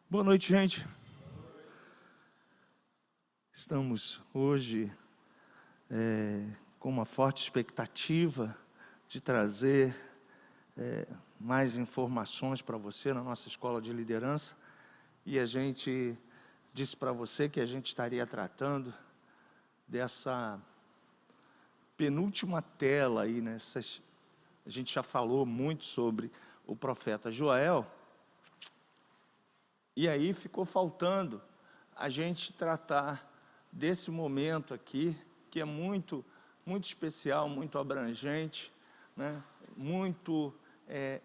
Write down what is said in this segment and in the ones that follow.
Boa noite, gente. Estamos hoje com uma forte expectativa de trazer mais informações para você na nossa escola de liderança. E a gente disse para você que a gente estaria tratando dessa penúltima tela aí, né? A gente já falou muito sobre o profeta Joel. E aí ficou faltando a gente tratar desse momento aqui, que é muito especial, muito abrangente, né? Muito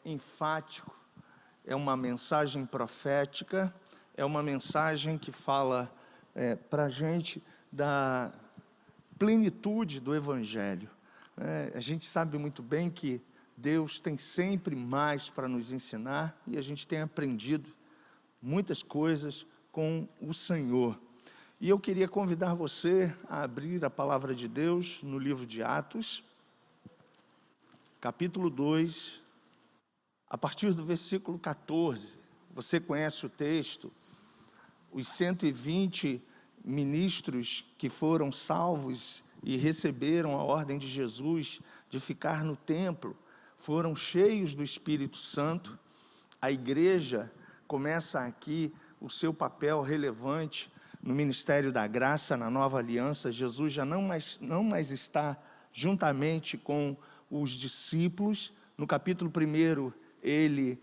enfático. É uma mensagem profética, é uma mensagem que fala para a gente da plenitude do Evangelho. A gente sabe muito bem que Deus tem sempre mais para nos ensinar e a gente tem aprendido muitas coisas com o Senhor. E eu queria convidar você a abrir a palavra de Deus no livro de Atos, capítulo 2, a partir do versículo 14. Você conhece o texto, os 120 ministros que foram salvos e receberam a ordem de Jesus de ficar no templo, foram cheios do Espírito Santo. A igreja começa aqui o seu papel relevante no ministério da graça, na nova aliança. Jesus já não mais está juntamente com os discípulos. No capítulo 1, ele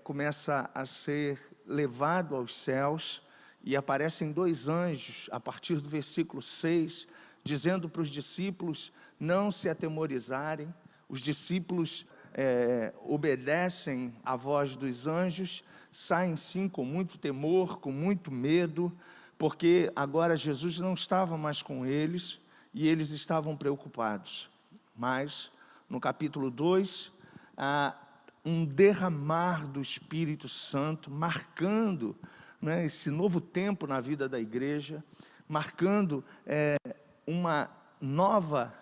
começa a ser levado aos céus e aparecem 2 anjos, a partir do versículo 6, dizendo para os discípulos não se atemorizarem. Os discípulos obedecem à voz dos anjos, saem sim com muito temor, com muito medo, porque agora Jesus não estava mais com eles e eles estavam preocupados. Mas no capítulo 2, há um derramar do Espírito Santo, marcando, né, esse novo tempo na vida da igreja, marcando uma nova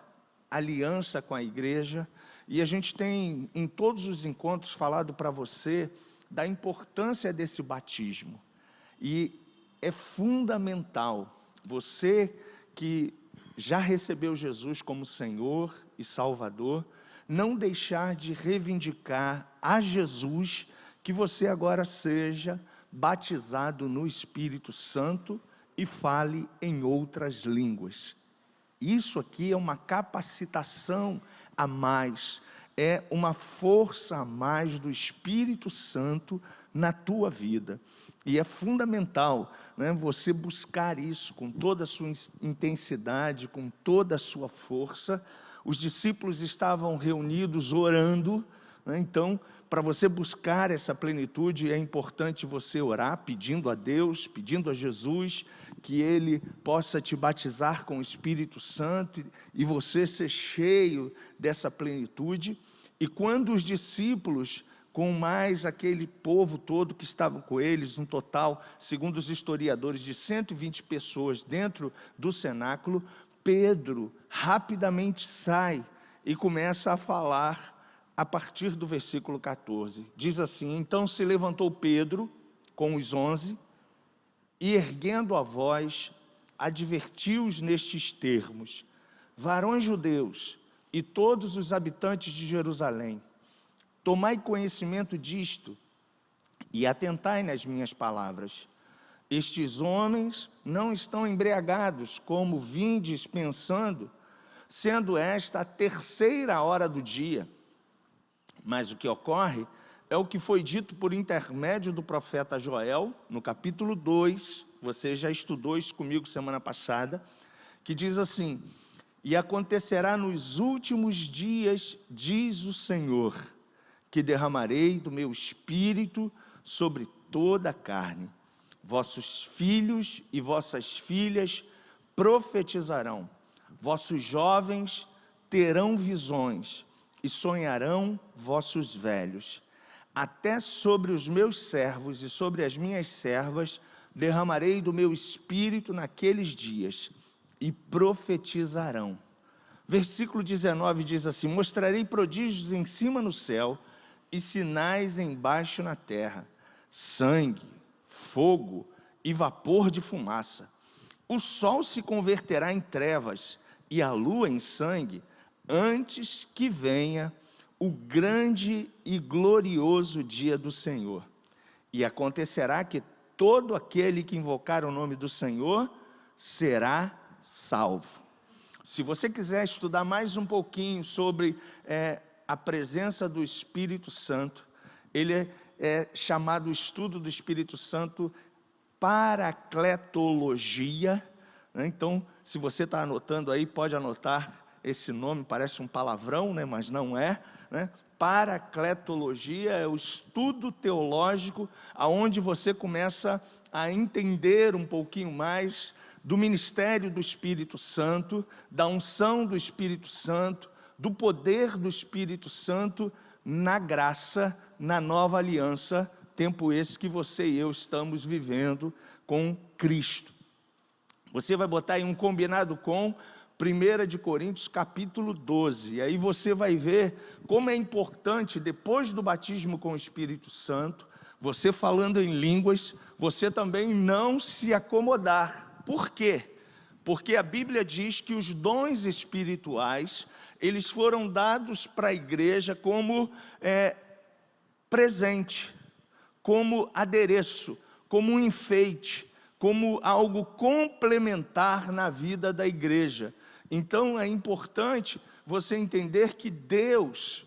aliança com a igreja. E a gente tem em todos os encontros falado para você da importância desse batismo. E é fundamental você que já recebeu Jesus como Senhor e Salvador, não deixar de reivindicar a Jesus, que você agora seja batizado no Espírito Santo e fale em outras línguas. Isso aqui é uma capacitação a mais, é uma força a mais do Espírito Santo na tua vida. E é fundamental, né, você buscar isso com toda a sua intensidade, com toda a sua força. Os discípulos estavam reunidos orando, né? Então, para você buscar essa plenitude, é importante você orar, pedindo a Deus, pedindo a Jesus, que Ele possa te batizar com o Espírito Santo e você ser cheio dessa plenitude. E quando os discípulos, com mais aquele povo todo que estava com eles, um total, segundo os historiadores, de 120 pessoas dentro do cenáculo, Pedro rapidamente sai e começa a falar a partir do versículo 14. Diz assim: então se levantou Pedro com os 11 e, erguendo a voz, advertiu-os nestes termos: varões judeus e todos os habitantes de Jerusalém, tomai conhecimento disto e atentai nas minhas palavras. Estes homens não estão embriagados, como vindes pensando, sendo esta a 3ª hora do dia. Mas o que ocorre é o que foi dito por intermédio do profeta Joel, no capítulo 2, você já estudou isso comigo semana passada, que diz assim: e acontecerá nos últimos dias, diz o Senhor, que derramarei do meu espírito sobre toda a carne. Vossos filhos e vossas filhas profetizarão, vossos jovens terão visões e sonharão vossos velhos. Até sobre os meus servos e sobre as minhas servas derramarei do meu espírito naqueles dias, e profetizarão. Versículo 19 diz assim: mostrarei prodígios em cima no céu e sinais embaixo na terra: sangue, fogo e vapor de fumaça. O sol se converterá em trevas e a lua em sangue, antes que venha o grande e glorioso dia do Senhor. E acontecerá que todo aquele que invocar o nome do Senhor será salvo. Se você quiser estudar mais um pouquinho sobre a presença do Espírito Santo, ele é chamado o estudo do Espírito Santo paracletologia, né? Então, se você está anotando aí, pode anotar esse nome, parece um palavrão, né? Mas não é, né? Paracletologia é o estudo teológico aonde você começa a entender um pouquinho mais do ministério do Espírito Santo, da unção do Espírito Santo, do poder do Espírito Santo na graça, na nova aliança, tempo esse que você e eu estamos vivendo com Cristo. Você vai botar aí um combinado com 1 de Coríntios capítulo 12, e aí você vai ver como é importante, depois do batismo com o Espírito Santo, você falando em línguas, você também não se acomodar. Por quê? Porque a Bíblia diz que os dons espirituais, eles foram dados para a igreja como presente, como adereço, como um enfeite, como algo complementar na vida da igreja. Então é importante você entender que Deus,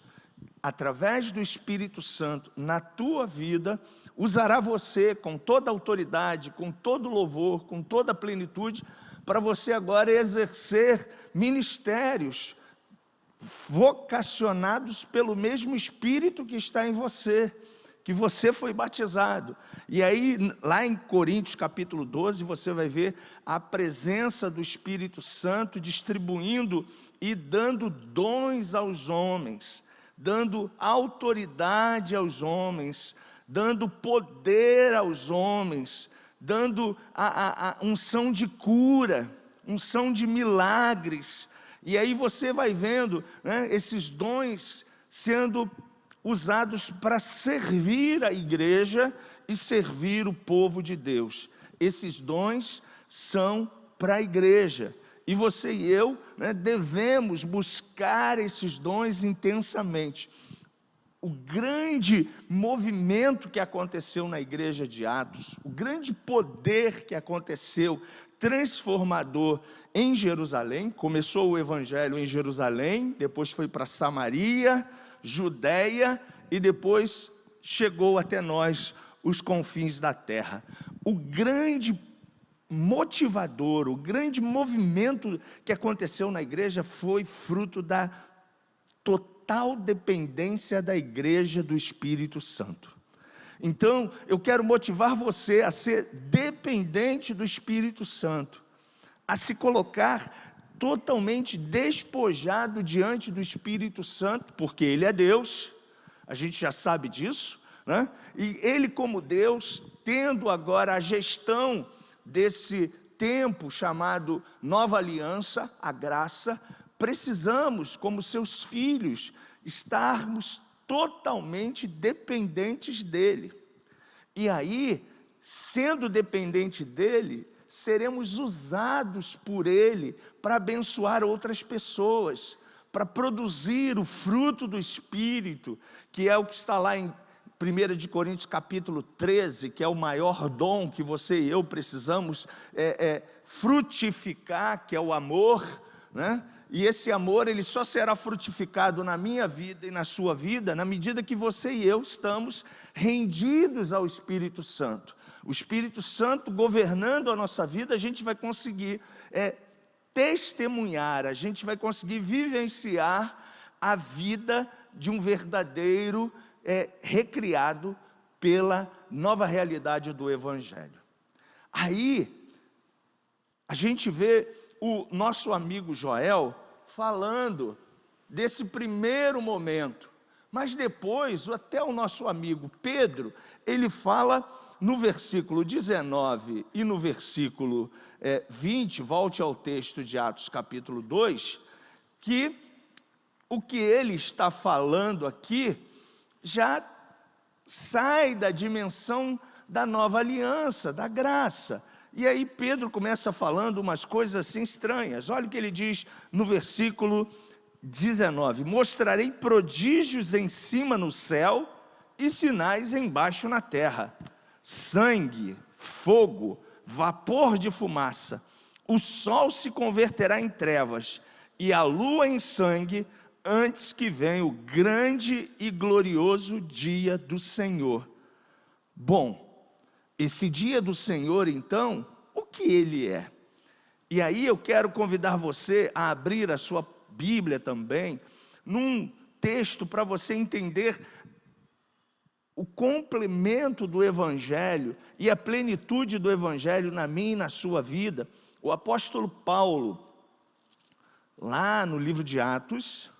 através do Espírito Santo, na tua vida, usará você com toda a autoridade, com todo louvor, com toda a plenitude, para você agora exercer ministérios vocacionados pelo mesmo Espírito que está em você, que você foi batizado. E aí, lá em Coríntios capítulo 12, você vai ver a presença do Espírito Santo distribuindo e dando dons aos homens, dando autoridade aos homens, dando poder aos homens, dando a unção de cura, unção de milagres. E aí você vai vendo, né, esses dons sendo usados para servir a igreja e servir o povo de Deus. Esses dons são para a igreja. E você e eu, né, devemos buscar esses dons intensamente. O grande movimento que aconteceu na igreja de Atos, o grande poder que aconteceu, transformador em Jerusalém, começou o evangelho em Jerusalém, depois foi para Samaria, Judeia, e depois chegou até nós, os confins da terra. O grande motivador, o grande movimento que aconteceu na igreja foi fruto da total dependência da igreja do Espírito Santo. Então, eu quero motivar você a ser dependente do Espírito Santo, a se colocar totalmente despojado diante do Espírito Santo, porque Ele é Deus, a gente já sabe disso, né? E Ele, como Deus, tendo agora a gestão desse tempo chamado Nova Aliança, a graça, precisamos, como seus filhos, estarmos totalmente dependentes dEle. E aí, sendo dependente dEle, seremos usados por Ele para abençoar outras pessoas, para produzir o fruto do Espírito, que é o que está lá em 1 de Coríntios capítulo 13, que é o maior dom que você e eu precisamos frutificar, que é o amor, né? E esse amor, ele só será frutificado na minha vida e na sua vida, na medida que você e eu estamos rendidos ao Espírito Santo. O Espírito Santo governando a nossa vida, a gente vai conseguir testemunhar, a gente vai conseguir vivenciar a vida de um verdadeiro recriado pela nova realidade do Evangelho. Aí, a gente vê o nosso amigo Joel falando desse primeiro momento, mas depois, até o nosso amigo Pedro, ele fala no versículo 19 e no versículo 20, volte ao texto de Atos capítulo 2, que o que ele está falando aqui já sai da dimensão da nova aliança, da graça. E aí Pedro começa falando umas coisas assim estranhas. Olha o que ele diz no versículo 19: mostrarei prodígios em cima no céu e sinais embaixo na terra: sangue, fogo, vapor de fumaça. O sol se converterá em trevas e a lua em sangue, antes que venha o grande e glorioso dia do Senhor. Bom, esse dia do Senhor, então, o que ele é? E aí eu quero convidar você a abrir a sua Bíblia também, num texto para você entender o complemento do Evangelho e a plenitude do Evangelho na minha e na sua vida. O apóstolo Paulo, lá no livro de Atos,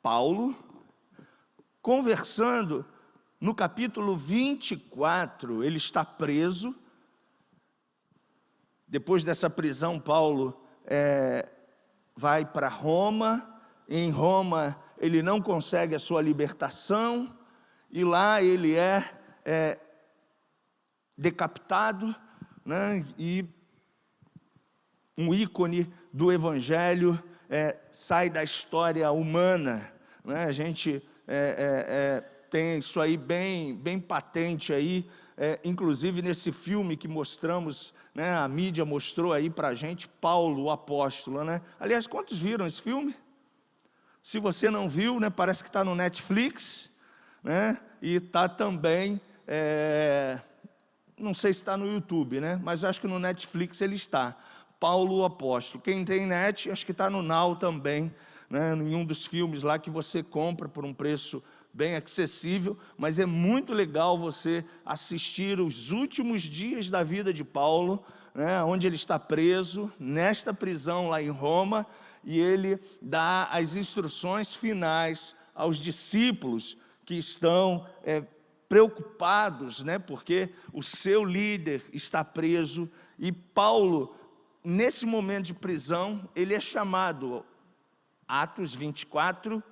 Paulo, conversando no capítulo 24, ele está preso. Depois dessa prisão, Paulo vai para Roma. Em Roma, ele não consegue a sua libertação, e lá ele é decapitado, né? E um ícone do Evangelho sai da história humana, né? A gente tem isso aí bem patente aí, inclusive nesse filme que mostramos, né? A mídia mostrou aí para a gente, Paulo, o apóstolo, né? Aliás, quantos viram esse filme? Se você não viu, né? Parece que está no Netflix, né? E está também, não sei se está no YouTube, né? Mas eu acho que no Netflix ele está. Paulo, o apóstolo. Quem tem net, acho que está no Now também, né? Em um dos filmes lá que você compra por um preço bem acessível, mas é muito legal você assistir os últimos dias da vida de Paulo, né? Onde ele está preso, nesta prisão lá em Roma, e ele dá as instruções finais aos discípulos que estão preocupados, né? Porque o seu líder está preso, e Paulo, nesse momento de prisão, ele é chamado, Atos 24,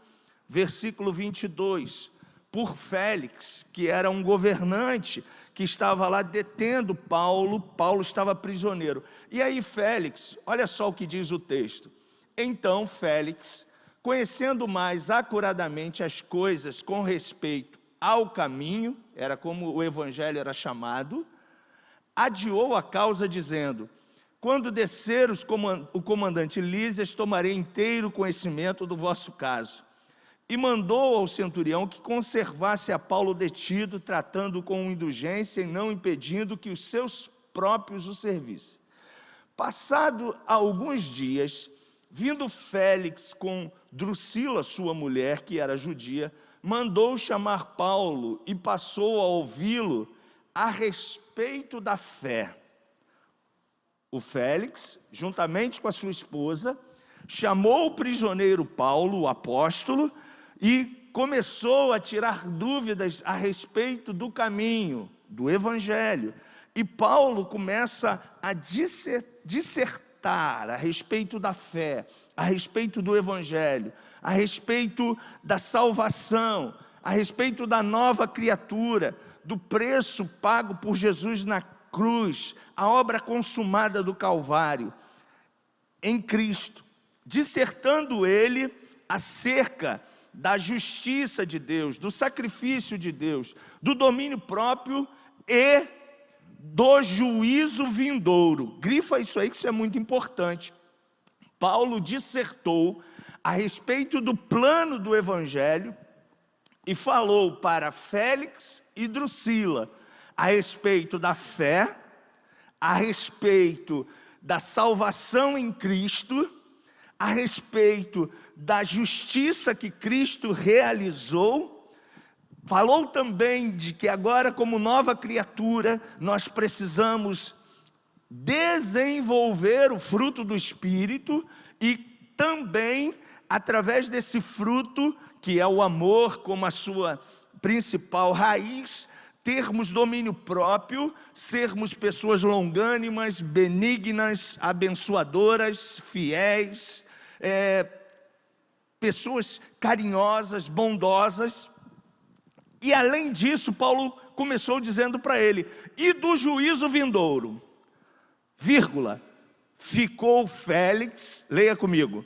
versículo 22, por Félix, que era um governante que estava lá detendo Paulo. Paulo estava prisioneiro. E aí Félix, olha só o que diz o texto: então Félix, conhecendo mais acuradamente as coisas com respeito ao caminho, era como o evangelho era chamado, adiou a causa dizendo: quando descer o comandante Lísias, tomarei inteiro conhecimento do vosso caso. E mandou ao centurião que conservasse a Paulo detido, tratando com indulgência e não impedindo que os seus próprios o servissem. Passado alguns dias, vindo Félix com Drusila, sua mulher, que era judia, mandou chamar Paulo e passou a ouvi-lo a respeito da fé. O Félix, juntamente com a sua esposa, chamou o prisioneiro Paulo, o apóstolo, e começou a tirar dúvidas a respeito do caminho, do Evangelho. E Paulo começa a dissertar a respeito da fé, a respeito do Evangelho, a respeito da salvação, a respeito da nova criatura, do preço pago por Jesus na cruz, a obra consumada do Calvário, em Cristo, dissertando ele acerca da justiça de Deus, do sacrifício de Deus, do domínio próprio e do juízo vindouro. Grifa isso aí, que isso é muito importante. Paulo dissertou a respeito do plano do Evangelho e falou para Félix e Drusila a respeito da fé, a respeito da salvação em Cristo, a respeito da justiça que Cristo realizou. Falou também de que agora, como nova criatura, nós precisamos desenvolver o fruto do Espírito e também, através desse fruto, que é o amor como a sua principal raiz, termos domínio próprio, sermos pessoas longânimas, benignas, abençoadoras, fiéis, pessoas carinhosas, bondosas. E além disso, Paulo começou dizendo para ele: e do juízo vindouro, vírgula, ficou Félix, leia comigo,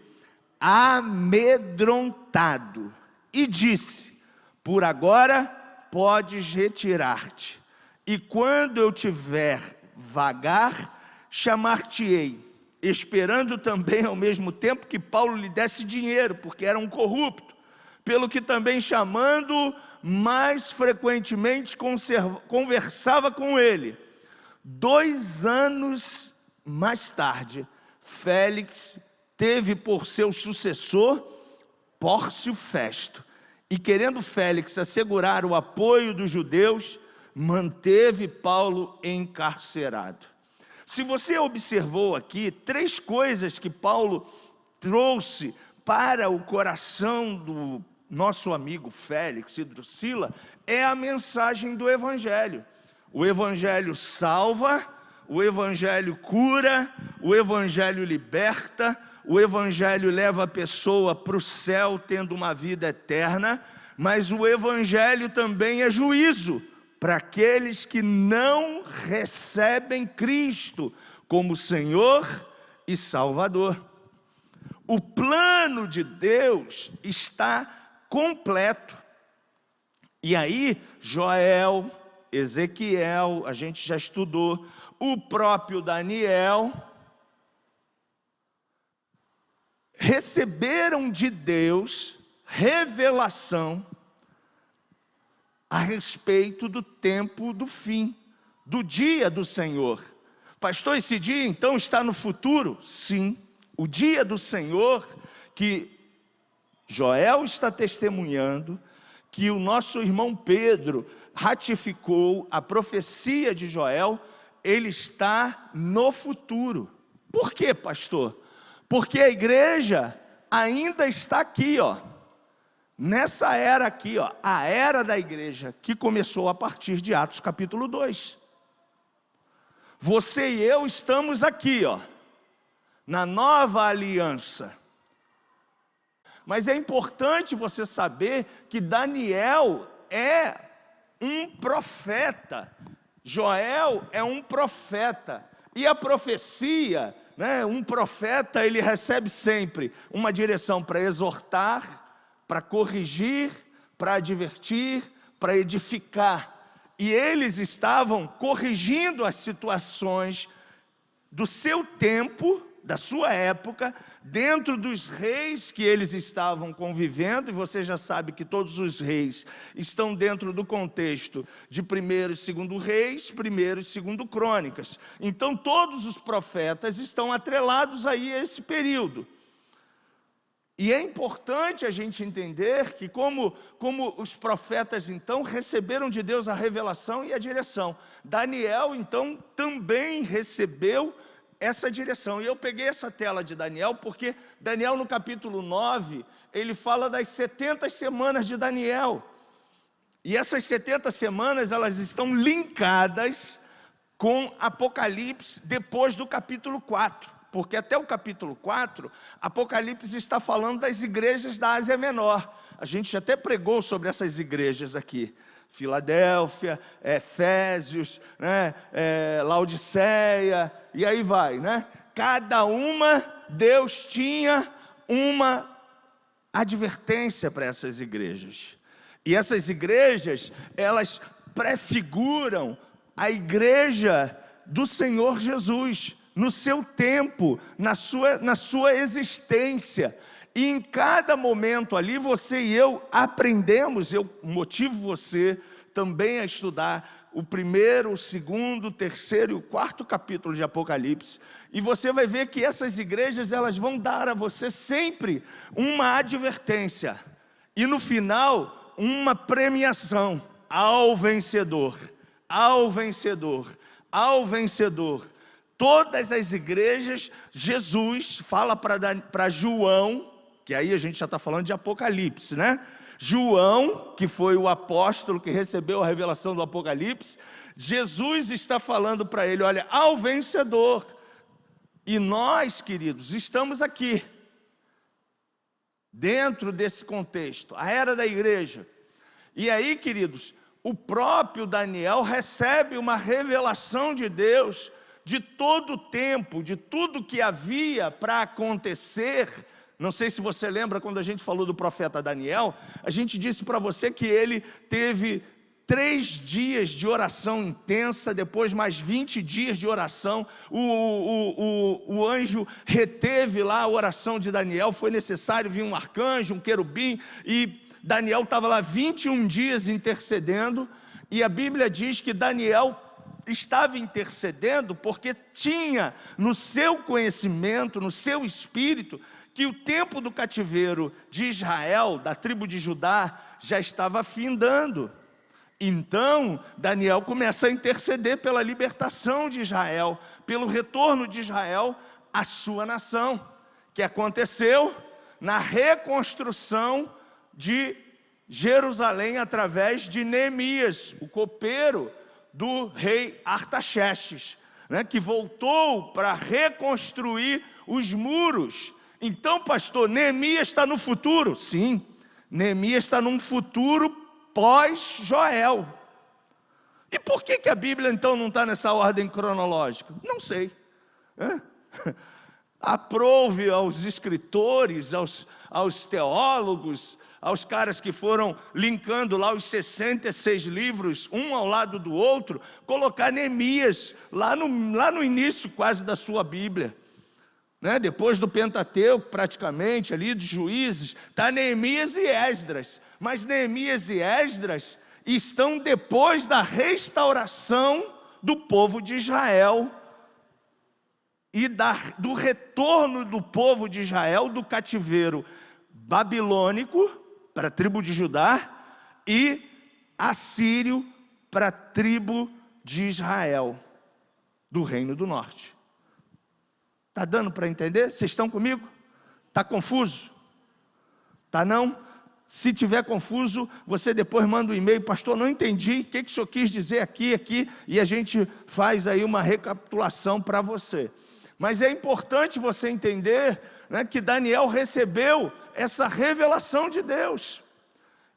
amedrontado, e disse: por agora podes retirar-te, e quando eu tiver vagar, chamar-te-ei, esperando também ao mesmo tempo que Paulo lhe desse dinheiro, porque era um corrupto, pelo que também chamando mais frequentemente conversava com ele. 2 anos mais tarde, Félix teve por seu sucessor Pórcio Festo, e querendo Félix assegurar o apoio dos judeus, manteve Paulo encarcerado. Se você observou aqui, 3 coisas que Paulo trouxe para o coração do nosso amigo Félix e Drusila, é a mensagem do Evangelho. O Evangelho salva, o Evangelho cura, o Evangelho liberta, o Evangelho leva a pessoa para o céu tendo uma vida eterna, mas o Evangelho também é juízo para aqueles que não recebem Cristo como Senhor e Salvador. O plano de Deus está completo. E aí, Joel, Ezequiel, a gente já estudou, o próprio Daniel, receberam de Deus revelação a respeito do tempo do fim, do dia do Senhor. Pastor, esse dia então está no futuro? Sim, o dia do Senhor que Joel está testemunhando, que o nosso irmão Pedro ratificou a profecia de Joel, ele está no futuro. Por quê, pastor? Porque a igreja ainda está aqui, ó, nessa era aqui, ó, a era da igreja, que começou a partir de Atos capítulo 2. Você e eu estamos aqui, ó, na nova aliança. Mas é importante você saber que Daniel é um profeta, Joel é um profeta, e a profecia, um profeta, ele recebe sempre uma direção para exortar, para corrigir, para advertir, para edificar. E eles estavam corrigindo as situações do seu tempo, da sua época, dentro dos reis que eles estavam convivendo, e você já sabe que todos os reis estão dentro do contexto de 1º e 2º Reis, 1º e 2º Crônicas. Então todos os profetas estão atrelados aí a esse período. E é importante a gente entender que como os profetas então receberam de Deus a revelação e a direção, Daniel então também recebeu essa direção. E eu peguei essa tela de Daniel, porque Daniel no capítulo 9, ele fala das 70 semanas de Daniel. E essas 70 semanas, elas estão linkadas com Apocalipse depois do capítulo 4. Porque até o capítulo 4, Apocalipse está falando das igrejas da Ásia Menor. A gente até pregou sobre essas igrejas aqui. Filadélfia, Efésios, Laodiceia, e aí vai, Cada uma, Deus tinha uma advertência para essas igrejas. E essas igrejas, elas prefiguram a igreja do Senhor Jesus, no seu tempo, na sua existência. E em cada momento ali, você e eu aprendemos, eu motivo você também a estudar o 1º, o 2º, o 3º e o 4º capítulo de Apocalipse. E você vai ver que essas igrejas, elas vão dar a você sempre uma advertência. E no final, uma premiação ao vencedor, ao vencedor, ao vencedor. Todas as igrejas, Jesus fala para João, que aí a gente já está falando de Apocalipse, João, que foi o apóstolo que recebeu a revelação do Apocalipse, Jesus está falando para ele, olha, ao vencedor. E nós, queridos, estamos aqui, dentro desse contexto, a era da igreja. E aí, queridos, o próprio Daniel recebe uma revelação de Deus de todo o tempo, de tudo que havia para acontecer. Não sei se você lembra, quando a gente falou do profeta Daniel, a gente disse para você que ele teve 3 dias de oração intensa, depois mais 20 dias de oração. O anjo reteve lá a oração de Daniel, foi necessário vir um arcanjo, um querubim, e Daniel estava lá 21 dias intercedendo, e a Bíblia diz que Daniel estava intercedendo porque tinha no seu conhecimento, no seu espírito, que o tempo do cativeiro de Israel, da tribo de Judá, já estava findando. Então, Daniel começa a interceder pela libertação de Israel, pelo retorno de Israel à sua nação, que aconteceu na reconstrução de Jerusalém através de Neemias, o copeiro do rei Artaxerxes, que voltou para reconstruir os muros. Então, pastor, Neemias está no futuro? Sim, Neemias está num futuro pós-Joel. E por que a Bíblia então não está nessa ordem cronológica? Não sei. Aprove aos escritores, aos teólogos, aos caras que foram linkando lá os 66 livros, um ao lado do outro, colocar Neemias lá no início quase da sua Bíblia. Depois do Pentateuco, praticamente, ali de Juízes, está Neemias e Esdras. Mas Neemias e Esdras estão depois da restauração do povo de Israel e do retorno do povo de Israel do cativeiro babilônico para a tribo de Judá e assírio para a tribo de Israel, do Reino do Norte. Está dando para entender? Vocês estão comigo? Está confuso? Está não? Se tiver confuso, você depois manda um e-mail: pastor, não entendi, o que o senhor quis dizer aqui, e a gente faz aí uma recapitulação para você. Mas é importante você entender, que Daniel recebeu essa revelação de Deus.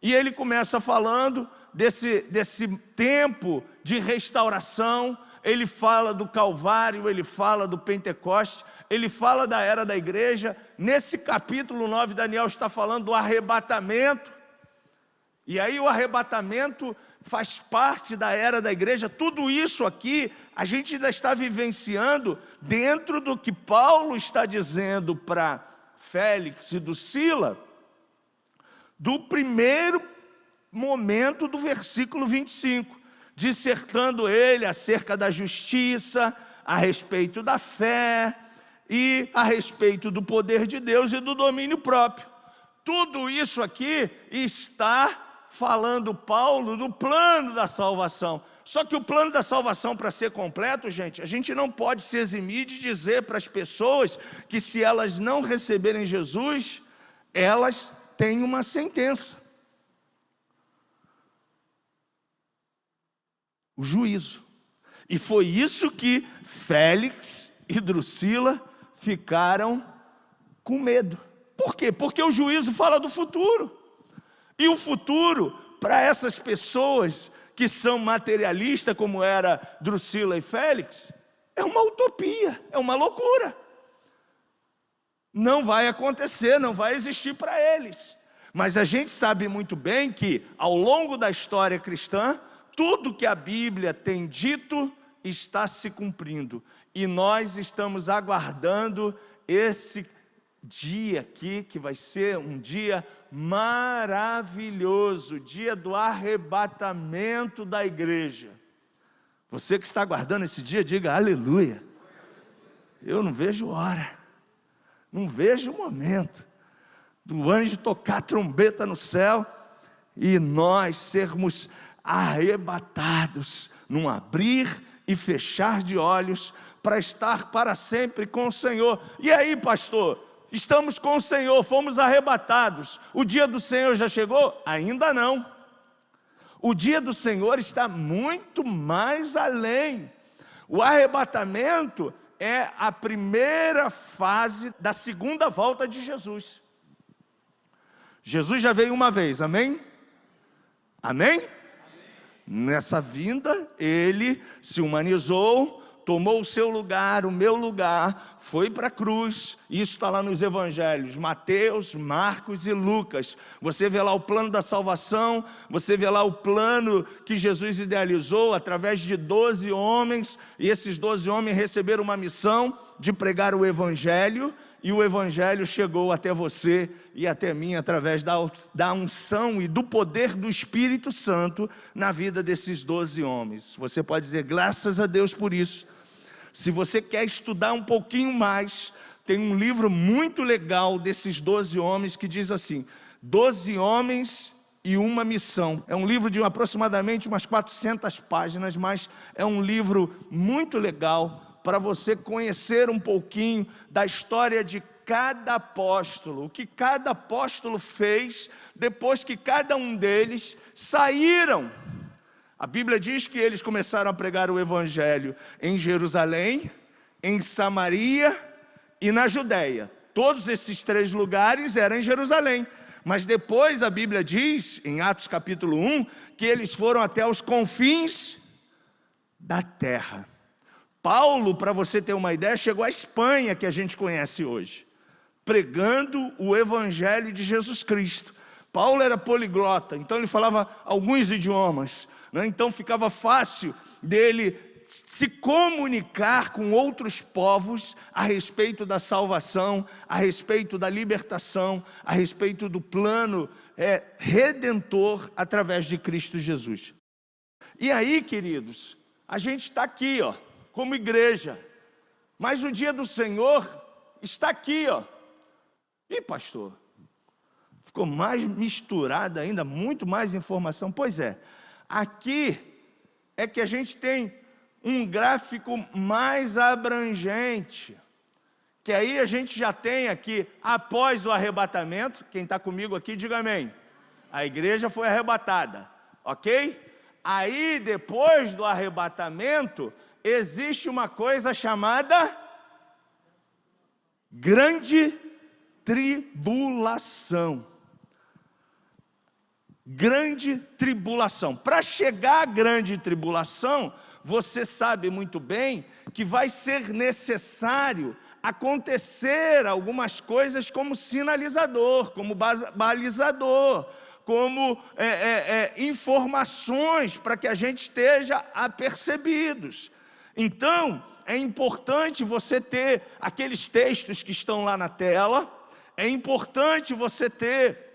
E ele começa falando desse tempo de restauração. Ele fala do Calvário, ele fala do Pentecostes, ele fala da era da igreja. Nesse capítulo 9, Daniel está falando do arrebatamento. E aí o arrebatamento faz parte da era da igreja. Tudo isso aqui a gente ainda está vivenciando dentro do que Paulo está dizendo para Félix e Drusila, do primeiro momento do versículo 25. Dissertando ele acerca da justiça, a respeito da fé e a respeito do poder de Deus e do domínio próprio. Tudo isso aqui está falando Paulo do plano da salvação. Só que o plano da salvação, para ser completo, gente, a gente não pode se eximir de dizer para as pessoas que se elas não receberem Jesus, elas têm uma sentença. O juízo. E foi isso que Félix e Drusila ficaram com medo. Por quê? Porque o juízo fala do futuro. E o futuro, para essas pessoas que são materialistas, como era Drusila e Félix, é uma utopia, é uma loucura. Não vai acontecer, não vai existir para eles. Mas a gente sabe muito bem que, ao longo da história cristã, tudo que a Bíblia tem dito está se cumprindo. E nós estamos aguardando esse dia aqui, que vai ser um dia maravilhoso, o dia do arrebatamento da igreja. Você que está aguardando esse dia, diga aleluia. Eu não vejo hora, não vejo momento do anjo tocar a trombeta no céu e nós sermos arrebatados num abrir e fechar de olhos para estar para sempre com o Senhor. E aí, pastor, estamos com o Senhor, fomos arrebatados. O dia do Senhor já chegou? Ainda não. O dia do Senhor está muito mais além. O arrebatamento é a primeira fase da segunda volta de Jesus. Jesus já veio uma vez, amém? Amém? Nessa vinda, ele se humanizou, tomou o seu lugar, o meu lugar, foi para a cruz. Isso está lá nos evangelhos, Mateus, Marcos e Lucas. Você vê lá o plano da salvação, você vê lá o plano que Jesus idealizou através de 12 homens, e esses 12 homens receberam uma missão de pregar o evangelho, e o evangelho chegou até você e até mim através da unção e do poder do Espírito Santo na vida desses 12 homens. Você pode dizer graças a Deus por isso. Se você quer estudar um pouquinho mais, tem um livro muito legal desses 12 homens que diz assim: 12 homens e uma missão. É um livro de aproximadamente umas 400 páginas, mas é um livro muito legal para você conhecer um pouquinho da história de cada apóstolo, o que cada apóstolo fez depois que cada um deles saíram. A Bíblia diz que eles começaram a pregar o evangelho em Jerusalém, em Samaria e na Judéia. Todos esses 3 lugares eram em Jerusalém. Mas depois a Bíblia diz, em Atos capítulo 1, que eles foram até os confins da terra. Paulo, para você ter uma ideia, chegou à Espanha, que a gente conhece hoje, pregando o evangelho de Jesus Cristo. Paulo era poliglota, então ele falava alguns idiomas, né? Então ficava fácil dele se comunicar com outros povos a respeito da salvação, a respeito da libertação, a respeito do plano redentor através de Cristo Jesus. E aí, queridos, a gente está aqui, como igreja, mas o dia do Senhor está aqui, Ih, pastor, ficou mais misturado ainda, muito mais informação. Pois é, aqui é que a gente tem um gráfico mais abrangente, que aí a gente já tem aqui, após o arrebatamento, quem está comigo aqui, diga amém. A igreja foi arrebatada, ok? Aí, depois do arrebatamento, existe uma coisa chamada grande tribulação. Grande tribulação. Para chegar à grande tribulação, você sabe muito bem que vai ser necessário acontecer algumas coisas como sinalizador, como balizador, como informações para que a gente esteja apercebidos. Então, é importante você ter aqueles textos que estão lá na tela, é importante você ter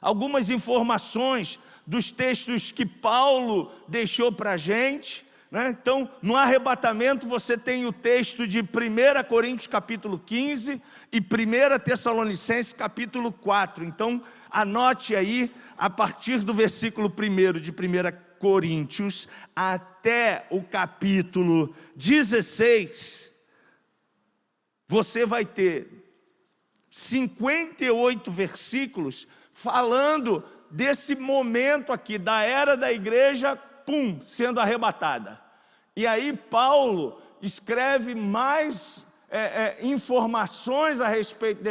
algumas informações dos textos que Paulo deixou para a gente, né? Então, no arrebatamento você tem o texto de 1 Coríntios capítulo 15 e 1 Tessalonicenses capítulo 4. Então, anote aí, a partir do versículo 1 de 1 Coríntios até o capítulo 16, você vai ter 58 versículos falando desse momento aqui, da era da igreja, sendo arrebatada. E aí Paulo escreve mais informações a respeito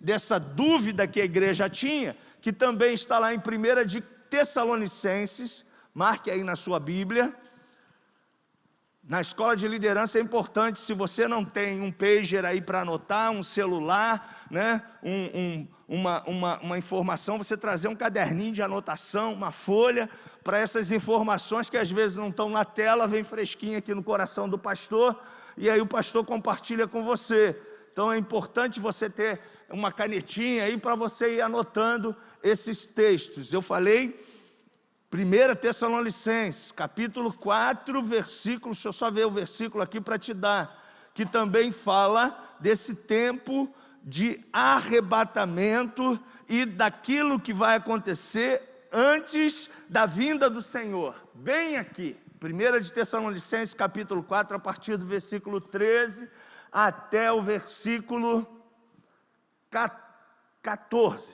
dessa dúvida que a igreja tinha, que também está lá em 1 de Tessalonicenses, marque aí na sua Bíblia. Na escola de liderança é importante, se você não tem um pager aí para anotar, um celular, né, uma informação, você trazer um caderninho de anotação, uma folha, para essas informações que às vezes não estão na tela, vem fresquinha aqui no coração do pastor, e aí o pastor compartilha com você. Então é importante você ter uma canetinha aí para você ir anotando esses textos. Eu falei 1 Tessalonicenses, capítulo 4, versículo, deixa eu só ver o versículo aqui para te dar, que também fala desse tempo de arrebatamento e daquilo que vai acontecer antes da vinda do Senhor. Bem aqui, 1 de Tessalonicenses, capítulo 4, a partir do versículo 13 até o versículo 14,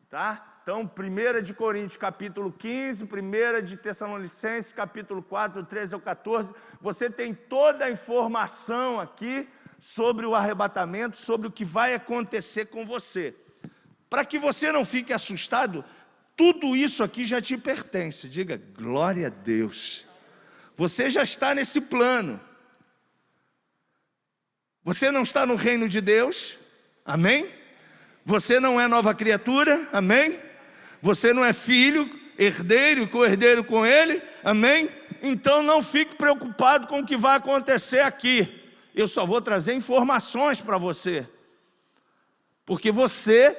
tá? Então, 1 de Coríntios, capítulo 15, 1 de Tessalonicenses, capítulo 4, 13 ao 14, você tem toda a informação aqui sobre o arrebatamento, sobre o que vai acontecer com você. Para que você não fique assustado, tudo isso aqui já te pertence. Diga, glória a Deus. Você já está nesse plano. Você não está no reino de Deus, amém? Você não é nova criatura, amém? Você não é filho, herdeiro e co-herdeiro com Ele, amém? Então não fique preocupado com o que vai acontecer aqui. Eu só vou trazer informações para você, porque você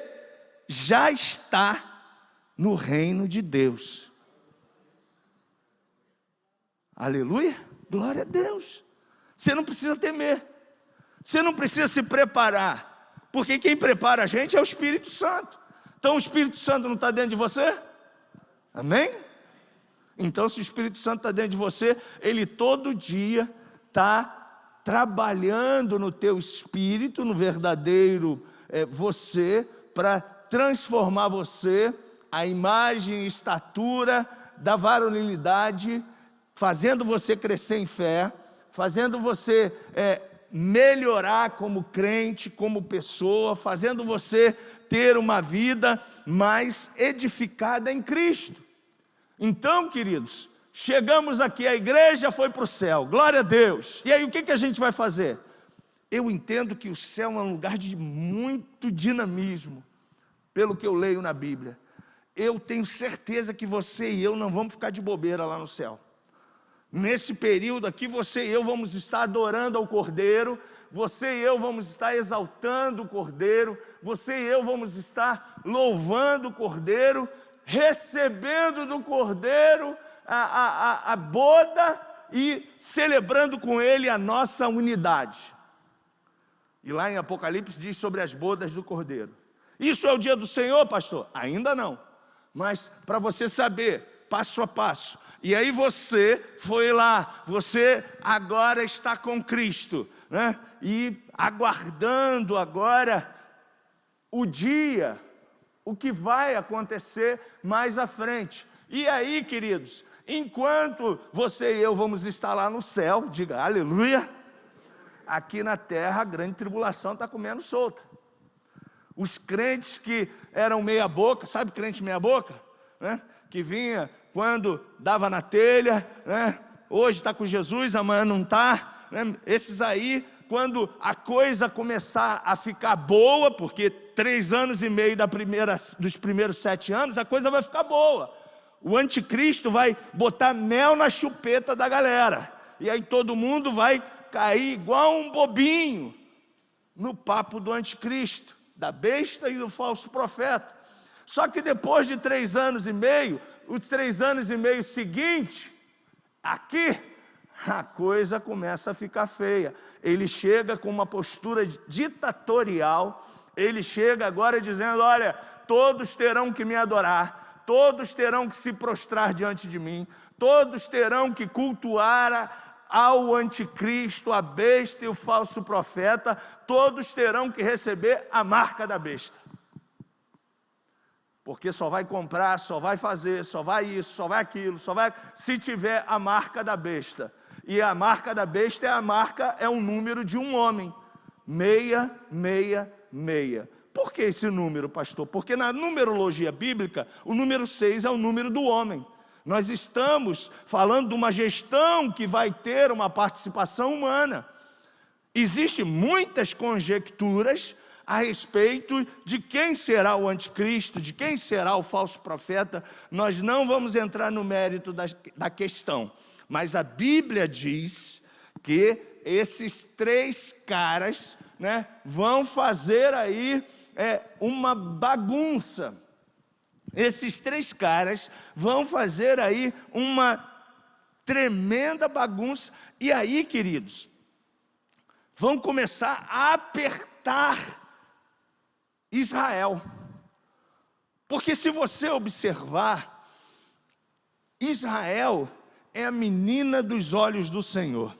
já está no reino de Deus. Aleluia, glória a Deus. Você não precisa temer, você não precisa se preparar, porque quem prepara a gente é o Espírito Santo. Então o Espírito Santo não está dentro de você? Amém? Então se o Espírito Santo está dentro de você, ele todo dia está trabalhando no teu espírito, no verdadeiro você, para transformar você, a imagem e estatura da varonilidade, fazendo você crescer em fé, fazendo você melhorar como crente, como pessoa, fazendo você ter uma vida mais edificada em Cristo. Então, queridos, chegamos aqui, a igreja foi para o céu, glória a Deus. E aí o que a gente vai fazer? Eu entendo que o céu é um lugar de muito dinamismo, pelo que eu leio na Bíblia. Eu tenho certeza que você e eu não vamos ficar de bobeira lá no céu. Nesse período aqui, você e eu vamos estar adorando ao Cordeiro, você e eu vamos estar exaltando o Cordeiro, você e eu vamos estar louvando o Cordeiro, recebendo do Cordeiro a boda e celebrando com ele a nossa unidade. E lá em Apocalipse diz sobre as bodas do Cordeiro. Isso é o dia do Senhor, pastor? Ainda não. Mas para você saber, passo a passo. E aí você foi lá, você agora está com Cristo, né? E aguardando agora o dia, o que vai acontecer mais à frente. E aí, queridos, enquanto você e eu vamos estar lá no céu, diga aleluia, aqui na terra a grande tribulação está comendo solta. Os crentes que eram meia boca, sabe crente meia boca? Né? Que vinha quando dava na telha, né? Hoje está com Jesus, amanhã não está, né? Esses aí, quando a coisa começar a ficar boa, porque 3 anos e meio dos primeiros 7 anos, a coisa vai ficar boa. O anticristo vai botar mel na chupeta da galera, e aí todo mundo vai cair igual um bobinho no papo do anticristo, da besta e do falso profeta. Só que depois de 3 anos e meio, os 3 anos e meio seguintes, aqui a coisa começa a ficar feia. Ele chega com uma postura ditatorial, ele chega agora dizendo, olha, todos terão que me adorar, todos terão que se prostrar diante de mim, todos terão que cultuar ao anticristo, a besta e o falso profeta, todos terão que receber a marca da besta. Porque só vai comprar, só vai fazer, só vai isso, só vai aquilo, só vai se tiver a marca da besta. E a marca da besta é um número de um homem. 666. Por que esse número, pastor? Porque na numerologia bíblica, o número 6 é o número do homem. Nós estamos falando de uma gestão que vai ter uma participação humana. Existem muitas conjecturas a respeito de quem será o anticristo, de quem será o falso profeta. Nós não vamos entrar no mérito da questão, mas a Bíblia diz que esses 3 caras, né, vão fazer aí uma bagunça. Esses 3 caras vão fazer aí uma tremenda bagunça, e aí, queridos, vão começar a apertar Israel. Porque se você observar, Israel é a menina dos olhos do Senhor.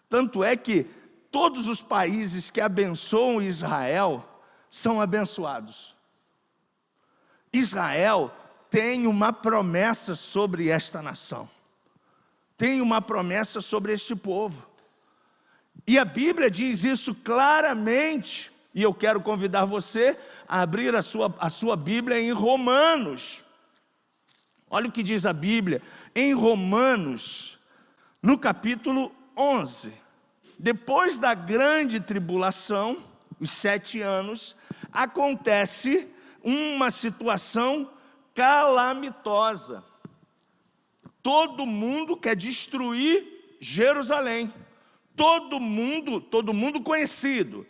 Tanto é que todos os países que abençoam Israel são abençoados. Israel tem uma promessa sobre esta nação. Tem uma promessa sobre este povo. E a Bíblia diz isso claramente. E eu quero convidar você a abrir a sua Bíblia em Romanos. Olha o que diz a Bíblia em Romanos, no capítulo 11. Depois da grande tribulação, os 7 anos, acontece uma situação calamitosa. Todo mundo quer destruir Jerusalém. Todo mundo conhecido,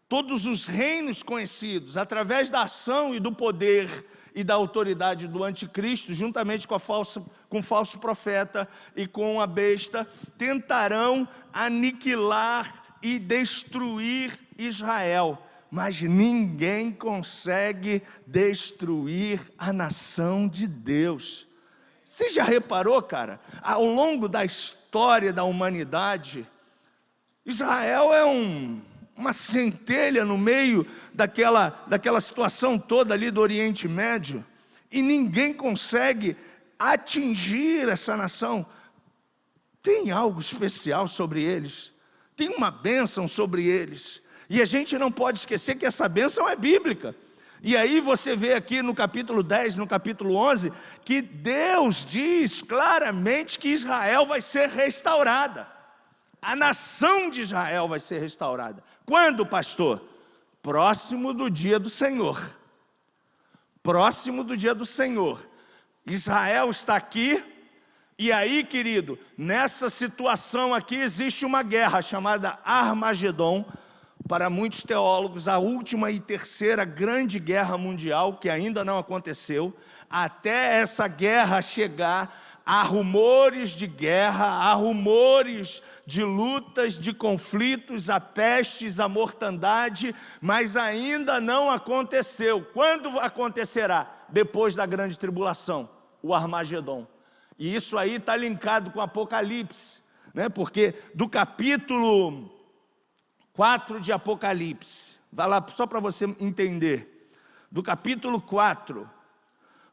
todos os reinos conhecidos, através da ação e do poder e da autoridade do anticristo, juntamente com o falso profeta e com a besta, tentarão aniquilar e destruir Israel. Mas ninguém consegue destruir a nação de Deus. Você já reparou, cara? Ao longo da história da humanidade, Israel é uma centelha no meio daquela situação toda ali do Oriente Médio, e ninguém consegue atingir essa nação. Tem algo especial sobre eles, tem uma bênção sobre eles, e a gente não pode esquecer que essa bênção é bíblica. E aí você vê aqui no capítulo 10, no capítulo 11, que Deus diz claramente que Israel vai ser restaurada. A nação de Israel vai ser restaurada. Quando, pastor? Próximo do dia do Senhor. Próximo do dia do Senhor. Israel está aqui, e aí, querido, nessa situação aqui existe uma guerra chamada Armagedon. Para muitos teólogos, a última e terceira grande guerra mundial, que ainda não aconteceu. Até essa guerra chegar, há rumores de guerra, há rumores de lutas, de conflitos, há pestes, há mortandade, mas ainda não aconteceu. Quando acontecerá? Depois da grande tribulação, o Armagedon. E isso aí está linkado com o Apocalipse, né? Porque do capítulo 4 de Apocalipse, vai lá só para você entender, do capítulo 4,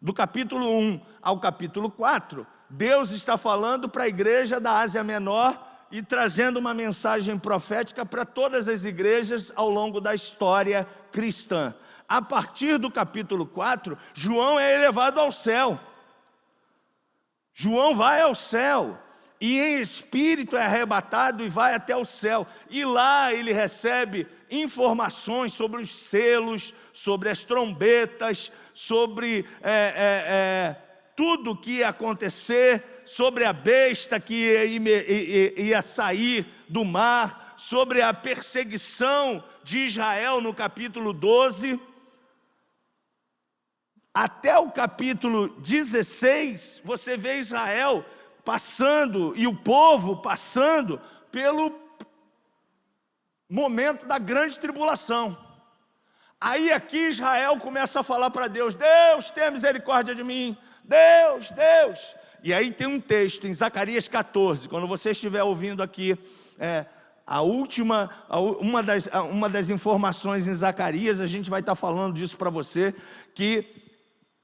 do capítulo 1 ao capítulo 4, Deus está falando para a igreja da Ásia Menor e trazendo uma mensagem profética para todas as igrejas ao longo da história cristã. A partir do capítulo 4, João é elevado ao céu. João vai ao céu, e em espírito é arrebatado e vai até o céu. E lá ele recebe informações sobre os selos, sobre as trombetas, sobre tudo que ia acontecer, sobre a besta que ia sair do mar, sobre a perseguição de Israel no capítulo 12, até o capítulo 16, você vê Israel passando, e o povo passando pelo momento da grande tribulação. Aí aqui Israel começa a falar para Deus: Deus, tenha misericórdia de mim, Deus, Deus. E aí tem um texto em Zacarias 14, quando você estiver ouvindo aqui, uma das informações em Zacarias, a gente vai estar falando disso para você, que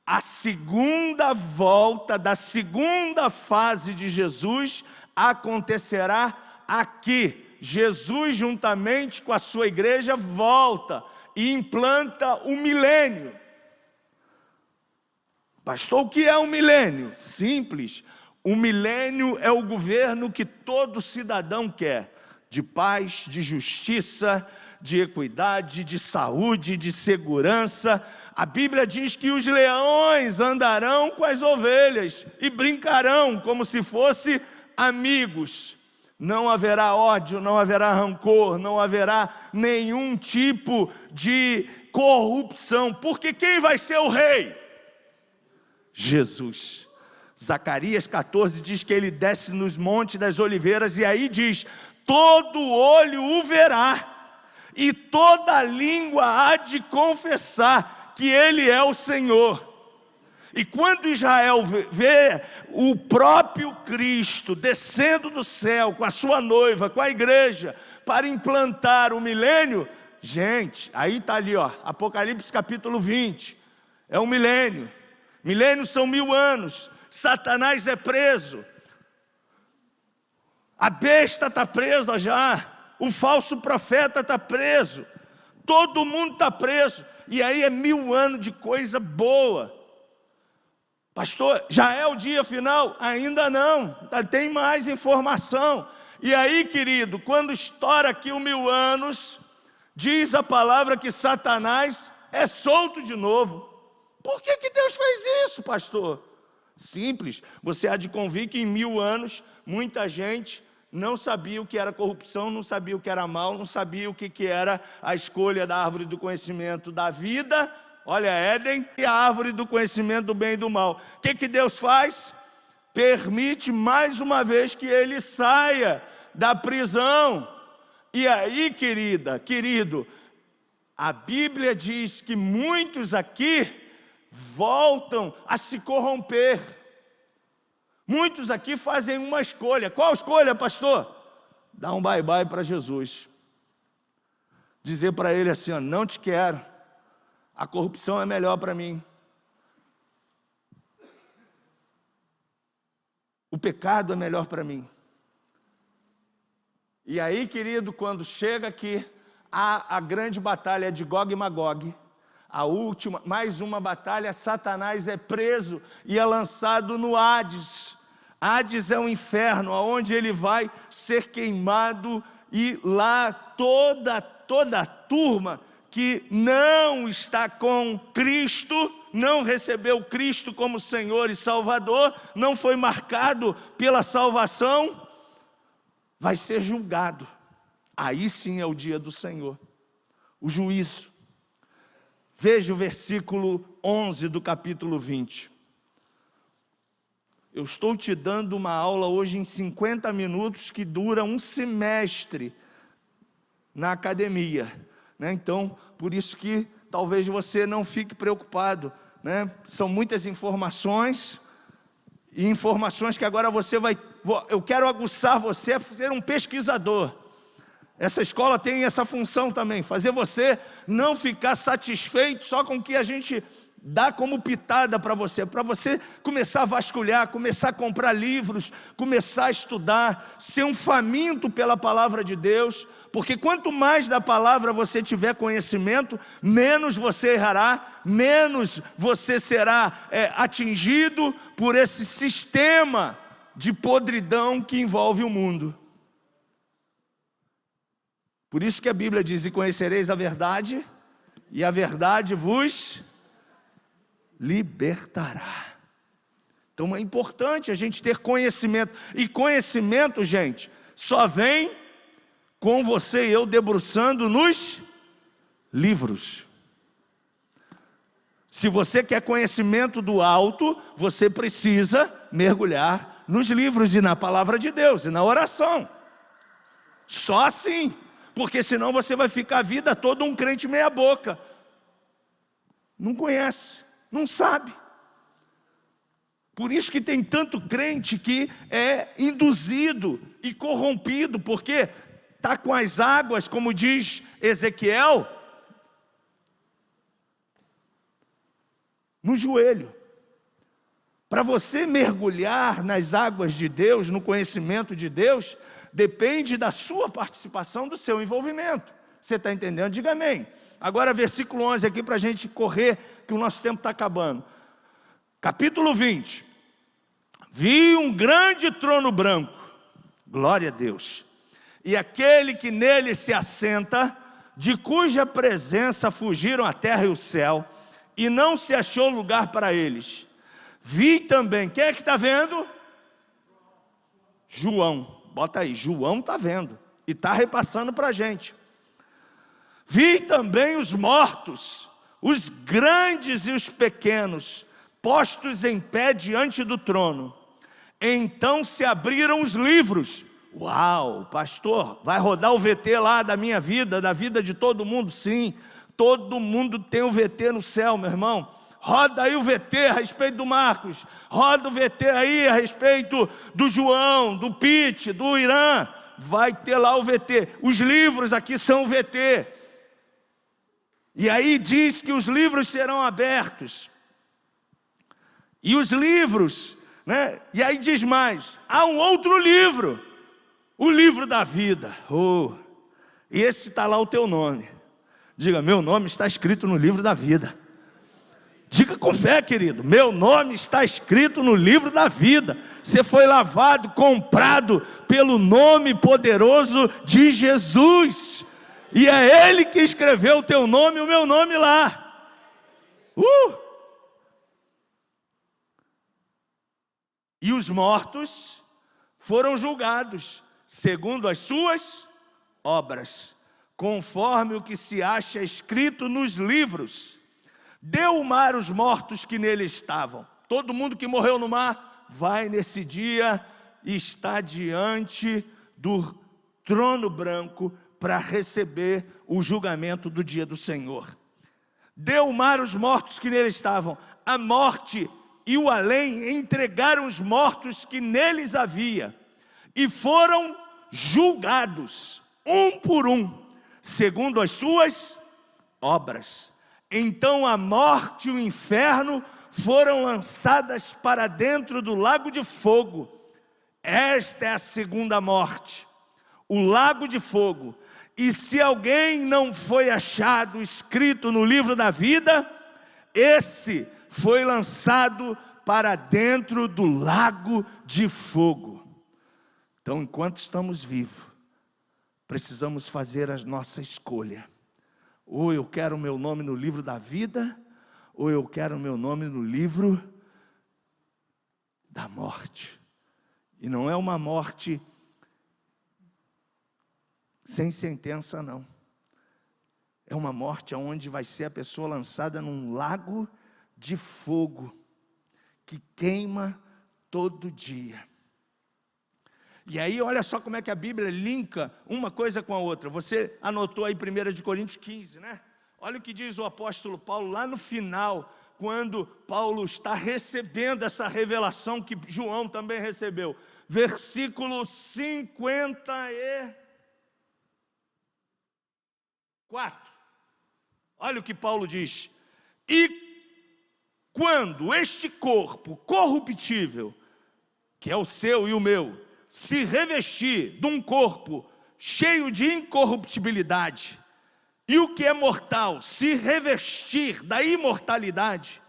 a segunda volta da segunda fase de Jesus acontecerá aqui. Jesus, juntamente com a sua igreja, volta e implanta o milênio. Pastor, o que é um milênio? Simples. O milênio é o governo que todo cidadão quer, de paz, de justiça, de equidade, de saúde, de segurança. A Bíblia diz que os leões andarão com as ovelhas e brincarão como se fossem amigos. Não haverá ódio, não haverá rancor, não haverá nenhum tipo de corrupção, porque quem vai ser o rei? Jesus. Zacarias 14 diz que ele desce nos montes das oliveiras, e aí diz: todo olho o verá, e toda língua há de confessar que ele é o Senhor. E quando Israel vê o próprio Cristo descendo do céu com a sua noiva, com a igreja, para implantar o milênio, gente, aí está ali, ó, Apocalipse capítulo 20, é o milênio. Milênios são 1000 anos, Satanás é preso, a besta está presa já, o falso profeta está preso, todo mundo está preso, e aí é 1000 anos de coisa boa. Pastor, já é o dia final? Ainda não, tem mais informação. E aí, querido, quando estoura aqui o 1000 anos, diz a palavra que Satanás é solto de novo. Por que Deus fez isso, pastor? Simples, você há de convir que em 1000 anos, muita gente não sabia o que era corrupção, não sabia o que era mal, não sabia o que era a escolha da árvore do conhecimento da vida, olha, Éden, e a árvore do conhecimento do bem e do mal. O que Deus faz? Permite mais uma vez que ele saia da prisão. E aí, querida, querido, a Bíblia diz que muitos aqui voltam a se corromper. Muitos aqui fazem uma escolha. Qual escolha, pastor? Dar um bye-bye para Jesus. Dizer para ele assim, ó, não te quero. A corrupção é melhor para mim. O pecado é melhor para mim. E aí, querido, quando chega aqui, a grande batalha de Gog e Magog, a última, mais uma batalha, Satanás é preso e é lançado no Hades. Hades é um inferno, onde ele vai ser queimado, e lá toda a turma que não está com Cristo, não recebeu Cristo como Senhor e Salvador, não foi marcado pela salvação, vai ser julgado. Aí sim é o dia do Senhor, o juízo. Veja o versículo 11 do capítulo 20. Eu estou te dando uma aula hoje em 50 minutos que dura um semestre na academia, né? Então, por isso que talvez você não fique preocupado, né? São muitas informações, e informações que agora você vai... Eu quero aguçar você a ser um pesquisador. Essa escola tem essa função também, fazer você não ficar satisfeito só com o que a gente dá como pitada para você começar a vasculhar, começar a comprar livros, começar a estudar, ser um faminto pela palavra de Deus, porque quanto mais da palavra você tiver conhecimento, menos você errará, menos você será atingido por esse sistema de podridão que envolve o mundo. Por isso que a Bíblia diz, e conhecereis a verdade, e a verdade vos libertará. Então é importante a gente ter conhecimento, e conhecimento, gente, só vem com você e eu debruçando nos livros. Se você quer conhecimento do alto, você precisa mergulhar nos livros e na palavra de Deus, e na oração. Só assim. Porque senão você vai ficar a vida toda um crente meia boca. Não conhece, não sabe. Por isso que tem tanto crente que é induzido e corrompido, porque está com as águas, como diz Ezequiel, no joelho. Para você mergulhar nas águas de Deus, no conhecimento de Deus, depende da sua participação, do seu envolvimento. Você está entendendo? Diga amém. Agora versículo 11 aqui para a gente correr, que o nosso tempo está acabando. Capítulo 20. Vi um grande trono branco, glória a Deus, e aquele que nele se assenta, de cuja presença fugiram a terra e o céu, e não se achou lugar para eles. Vi também, quem é que está vendo? João. Bota aí, João está vendo e está repassando para a gente. Vi também os mortos, os grandes e os pequenos, postos em pé diante do trono. Então se abriram os livros. Uau, pastor, vai rodar o VT lá da minha vida, da vida de todo mundo? Sim, todo mundo tem o VT no céu, meu irmão. Roda aí o VT a respeito do Marcos, roda o VT aí a respeito do João, do Pete, do Irã, vai ter lá o VT, os livros aqui são o VT, e aí diz que os livros serão abertos, e os livros, né? E aí diz mais, há um outro livro, o livro da vida, e esse está lá o teu nome, diga, meu nome está escrito no livro da vida. Diga com fé, querido: meu nome está escrito no livro da vida. Você foi lavado, comprado pelo nome poderoso de Jesus. E é Ele que escreveu o teu nome e o meu nome lá. E os mortos foram julgados segundo as suas obras, conforme o que se acha escrito nos livros. Deu o mar os mortos que nele estavam. Todo mundo que morreu no mar vai nesse dia e está diante do trono branco para receber o julgamento do dia do Senhor. Deu o mar os mortos que nele estavam. A morte e o além entregaram os mortos que neles havia, e foram julgados, um por um, segundo as suas obras. Então a morte e o inferno foram lançadas para dentro do lago de fogo. Esta é a segunda morte, o lago de fogo. E se alguém não foi achado escrito no livro da vida, esse foi lançado para dentro do lago de fogo. Então, enquanto estamos vivos, precisamos fazer a nossa escolha. Ou eu quero o meu nome no livro da vida, ou eu quero o meu nome no livro da morte. E não é uma morte sem sentença, não. É uma morte onde vai ser a pessoa lançada num lago de fogo, que queima todo dia. E aí, olha só como é que a Bíblia linka uma coisa com a outra. Você anotou aí 1 Coríntios 15, né? Olha o que diz o apóstolo Paulo lá no final, quando Paulo está recebendo essa revelação que João também recebeu. Versículo 54. Olha o que Paulo diz: e quando este corpo corruptível, que é o seu e o meu, se revestir de um corpo cheio de incorruptibilidade, e o que é mortal se revestir da imortalidade,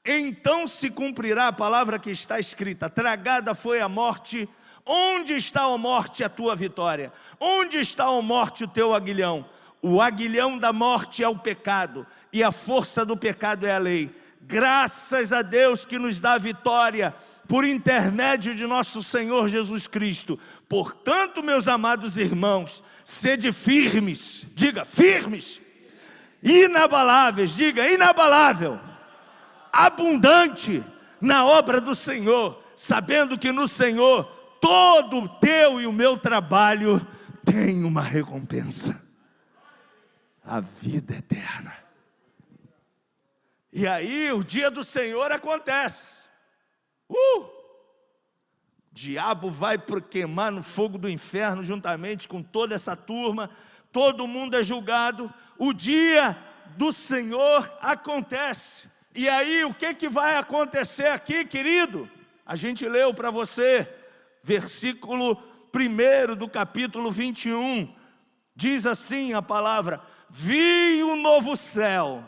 então se cumprirá a palavra que está escrita: tragada foi a morte. Onde está, ó morte, a tua vitória? Onde está, ó morte, o teu aguilhão? O aguilhão da morte é o pecado, e a força do pecado é a lei. Graças a Deus que nos dá vitória por intermédio de nosso Senhor Jesus Cristo. Portanto, meus amados irmãos, sede firmes, diga firmes, inabaláveis, diga inabalável, abundante na obra do Senhor, sabendo que no Senhor todo o teu e o meu trabalho tem uma recompensa: a vida eterna. E aí o dia do Senhor acontece. O diabo vai queimar no fogo do inferno juntamente com toda essa turma. Todo mundo é julgado. O dia do Senhor acontece. E aí o que vai acontecer aqui, querido? A gente leu para você, versículo 1 do capítulo 21. Diz assim a palavra: vi um novo céu,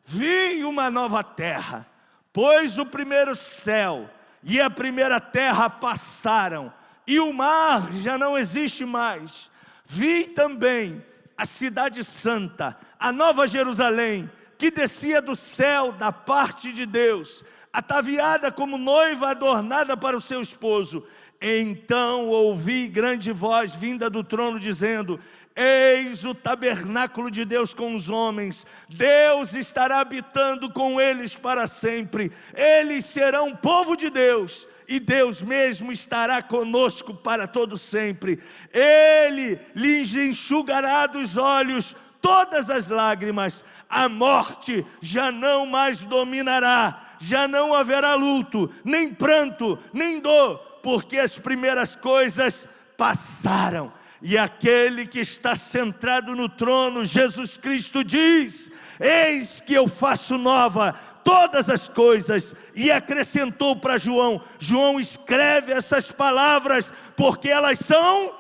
vi uma nova terra, pois o primeiro céu e a primeira terra passaram, e o mar já não existe mais. Vi também a cidade santa, a nova Jerusalém, que descia do céu da parte de Deus, ataviada como noiva adornada para o seu esposo. Então ouvi grande voz vinda do trono dizendo: eis o tabernáculo de Deus com os homens, Deus estará habitando com eles para sempre, eles serão povo de Deus, e Deus mesmo estará conosco para todo sempre. Ele lhes enxugará dos olhos todas as lágrimas, a morte já não mais dominará, já não haverá luto, nem pranto, nem dor, porque as primeiras coisas passaram. E aquele que está sentado no trono, Jesus Cristo, diz: eis que eu faço nova todas as coisas. E acrescentou para João: João, escreve essas palavras, porque elas são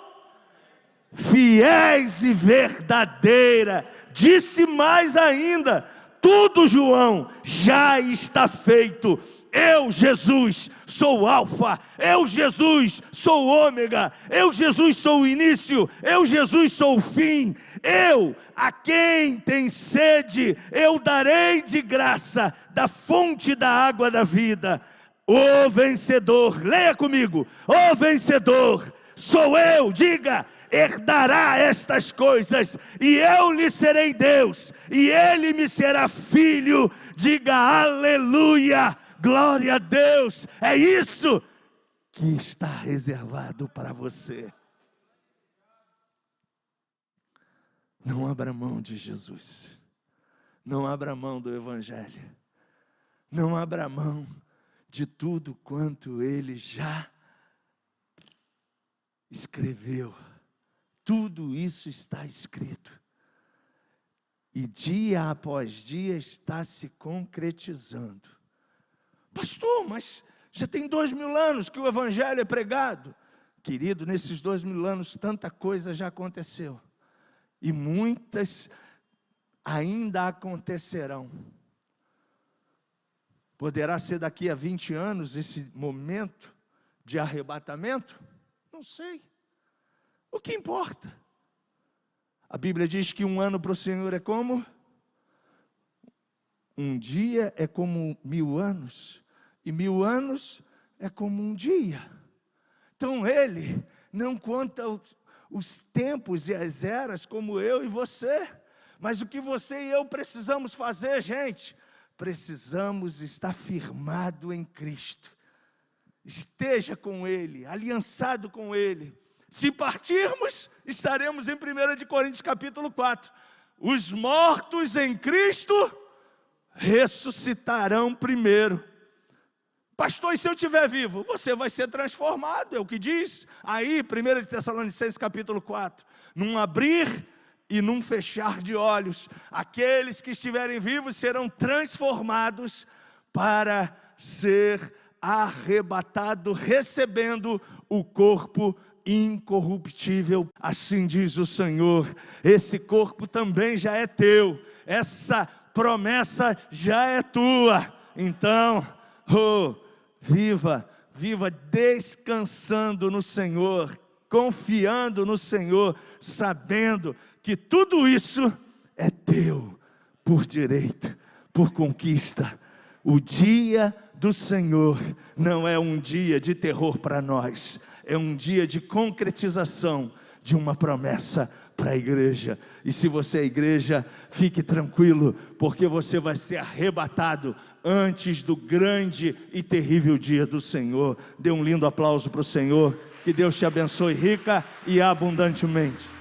fiéis e verdadeiras. Disse mais ainda: tudo, João, já está feito. Eu, Jesus, sou o Alfa, eu, Jesus, sou o Ômega, eu, Jesus, sou o início, eu, Jesus, sou o fim. Eu, a quem tem sede, eu darei de graça da fonte da água da vida. O vencedor, leia comigo, o vencedor sou eu, diga, herdará estas coisas, e eu lhe serei Deus, e ele me será filho. Diga aleluia, glória a Deus. É isso que está reservado para você. Não abra mão de Jesus, não abra mão do Evangelho, não abra mão de tudo quanto Ele já escreveu. Tudo isso está escrito, e dia após dia está se concretizando. Pastor, mas já tem 2000 anos que o Evangelho é pregado. Querido, nesses 2000 anos tanta coisa já aconteceu, e muitas ainda acontecerão. Poderá ser daqui a 20 anos esse momento de arrebatamento? Não sei. O que importa? A Bíblia diz que um ano para o Senhor é como? Um dia é como 1000 anos, e 1000 anos é como um dia. Então Ele não conta os tempos e as eras como eu e você. Mas o que você e eu precisamos fazer, gente? Precisamos estar firmado em Cristo. Esteja com Ele, aliançado com Ele. Se partirmos, estaremos em 1 de Coríntios capítulo 4. Os mortos em Cristo ressuscitarão primeiro. Pastor, e se eu estiver vivo? Você vai ser transformado, é o que diz aí, 1 de Tessalonicenses capítulo 4. Num abrir e num fechar de olhos, aqueles que estiverem vivos serão transformados para ser arrebatado, recebendo o corpo incorruptível. Assim diz o Senhor. Esse corpo também já é teu, essa promessa já é tua. Então, viva descansando no Senhor, confiando no Senhor, sabendo que tudo isso é teu por direito, por conquista. O dia do Senhor não é um dia de terror para nós, é um dia de concretização de uma promessa para a igreja. E se você é igreja, fique tranquilo, porque você vai ser arrebatado antes do grande e terrível dia do Senhor. Dê um lindo aplauso para o Senhor. Que Deus te abençoe rica e abundantemente.